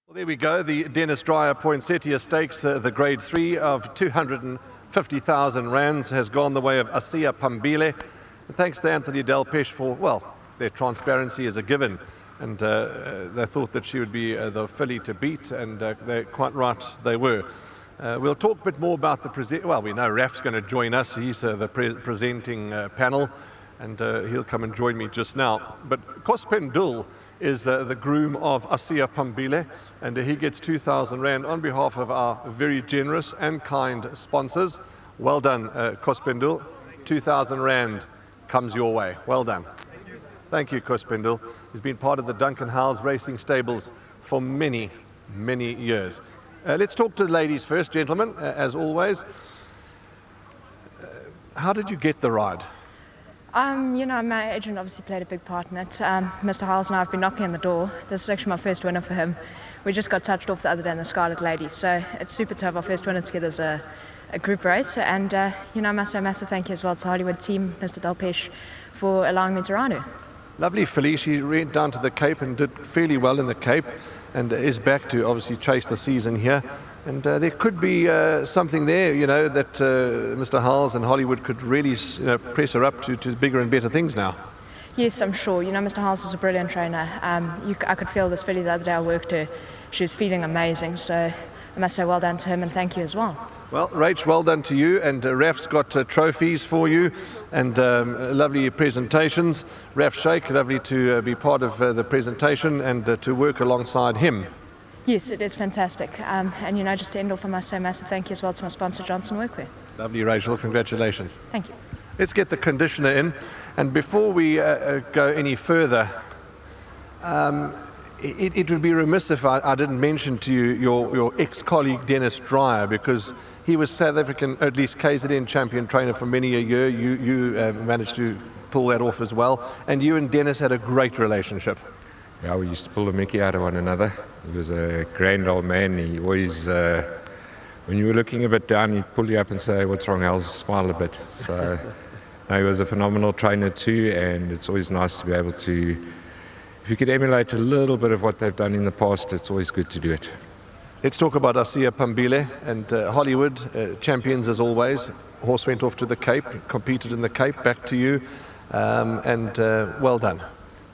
Well, there we go, the Dennis Dreyer Poinsettia Stakes, the grade 3 of 250,000 rands has gone the way of ASIYE PHAMBILI. And thanks to Anthony Delpesh for, well, their transparency is a given. And they thought that she would be the filly to beat, and they're quite right, they were. We'll talk a bit more about the well, we know Raf's going to join us. He's the presenting panel, and he'll come and join me just now. But KwaZulu-Natal is the groom of ASIYE PHAMBILI, and he gets 2,000 rand on behalf of our very generous and kind sponsors. Well done, KwaZulu-Natal. 2,000 rand comes your way. Well done. Thank you, KwaZulu-Natal. He's been part of the Duncan Howes Racing Stables for many, many years. Let's talk to the ladies first, gentlemen, as always. How did you get the ride? You know, my agent obviously played a big part in it. Mr. Howes and I have been knocking on the door. This is actually my first winner for him. We just got touched off the other day in the Scarlet Ladies, so it's super to have our first winner together as a group race. And, you know, I must say a massive thank you as well to Hollywood team, Mr. Delpesh, for allowing me to ride her. Lovely filly. She went down to the Cape and did fairly well in the Cape, and is back to obviously chase the season here. And there could be something there, you know, that Mr. Howes and Hollywood could really press her up to bigger and better things now. Yes, I'm sure. You know, Mr. Howes is a brilliant trainer. I could feel this filly the other day I worked her. She was feeling amazing. So I must say well done to him, and thank you as well. Well, Rach, well done to you, and Raf's got trophies for you and lovely presentations. Raf Sheikh, lovely to be part of the presentation and to work alongside him. Yes, it is fantastic. And, you know, just to end off, I must say a massive thank you as well to my sponsor, Johnson Workwear. Lovely, Rachel. Congratulations. Thank you. Let's get the conditioner in. And before we go any further, it would be remiss if I didn't mention to you your ex-colleague Dennis Dreyer, because he was South African, at least KZN champion trainer for many a year. You managed to pull that off as well. And you and Dennis had a great relationship. Yeah, we used to pull the mickey out of one another. He was a grand old man. He always, when you were looking a bit down, he'd pull you up and say, "What's wrong?" I'll smile a bit. So no, he was a phenomenal trainer too, and it's always nice to be able to, if you could emulate a little bit of what they've done in the past, it's always good to do it. Let's talk about ASIYE PHAMBILI and Hollywood, champions as always. Horse went off to the Cape, competed in the Cape, back to you, and well done.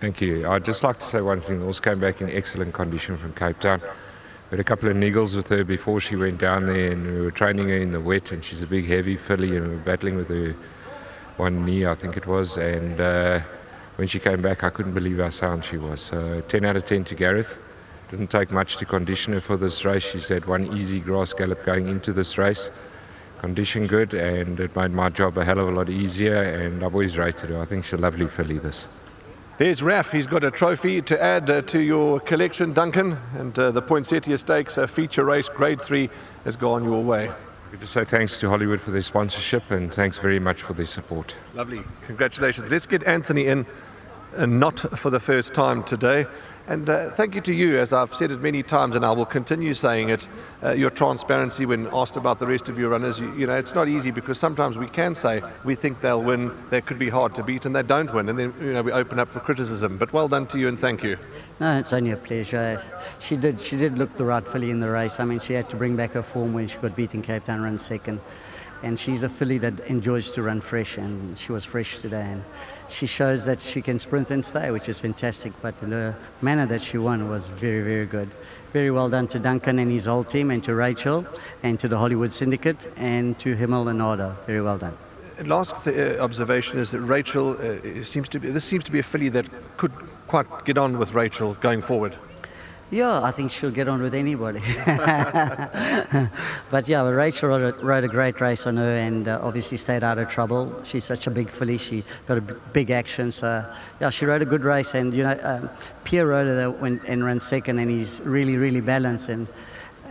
Thank you. I'd just like to say one thing. The horse came back in excellent condition from Cape Town. We had a couple of niggles with her before she went down there, and we were training her in the wet, and she's a big heavy filly, and we were battling with her one knee, I think it was, and when she came back I couldn't believe how sound she was. So 10 out of 10 to Gareth. Didn't take much to condition her for this race. She's had one easy grass gallop going into this race. Condition good, and it made my job a hell of a lot easier, and I've always rated her. I think she's a lovely filly, this. There's Raf. He's got a trophy to add to your collection, Duncan, and the Poinsettia Stakes feature race grade 3 has gone your way. Good to say thanks to Hollywood for their sponsorship, and thanks very much for their support. Lovely. Congratulations. Let's get Anthony in, not for the first time today. And thank you to you, as I've said it many times, and I will continue saying it, your transparency when asked about the rest of your runners. You know, it's not easy, because sometimes we can say we think they'll win, they could be hard to beat, and they don't win, and then, you know, we open up for criticism. But well done to you, and thank you. No, it's only a pleasure. She did look the right filly in the race. I mean, she had to bring back her form when she got beat in Cape Town, run second. And she's a filly that enjoys to run fresh, and she was fresh today. And she shows that she can sprint and stay, which is fantastic. But the manner that she won was very, very good. Very well done to Duncan and his whole team, and to Rachel, and to the Hollywood Syndicate, and to Himmel and Nada. Very well done. Last observation is that Rachel seems to be a filly that could quite get on with Rachel going forward. Yeah, I think she'll get on with anybody. But yeah, Rachel rode a great race on her, and obviously stayed out of trouble. She's such a big filly. She got a big action. So yeah, she rode a good race. And, you know, Pierre rode her went and ran second, and he's really, really balanced. And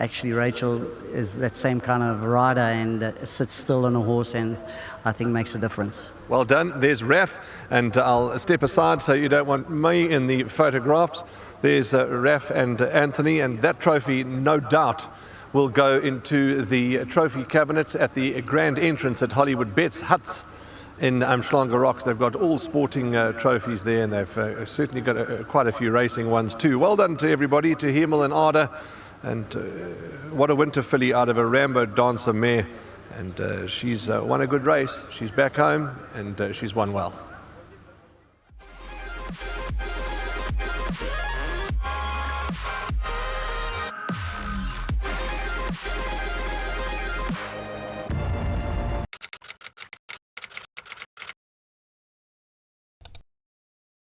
actually Rachel is that same kind of rider, and sits still on a horse, and I think makes a difference. Well done. There's Raf, and I'll step aside so you don't want me in the photographs. There's Raf and Anthony, and that trophy, no doubt, will go into the trophy cabinet at the grand entrance at Hollywoodbets Huts in Umhlanga Rocks. They've got all sporting trophies there, and they've certainly got quite a few racing ones too. Well done to everybody, to Hemel and Ada, and what a winter filly out of a Rambo Dancer mare, and she's won a good race. She's back home, and she's won well.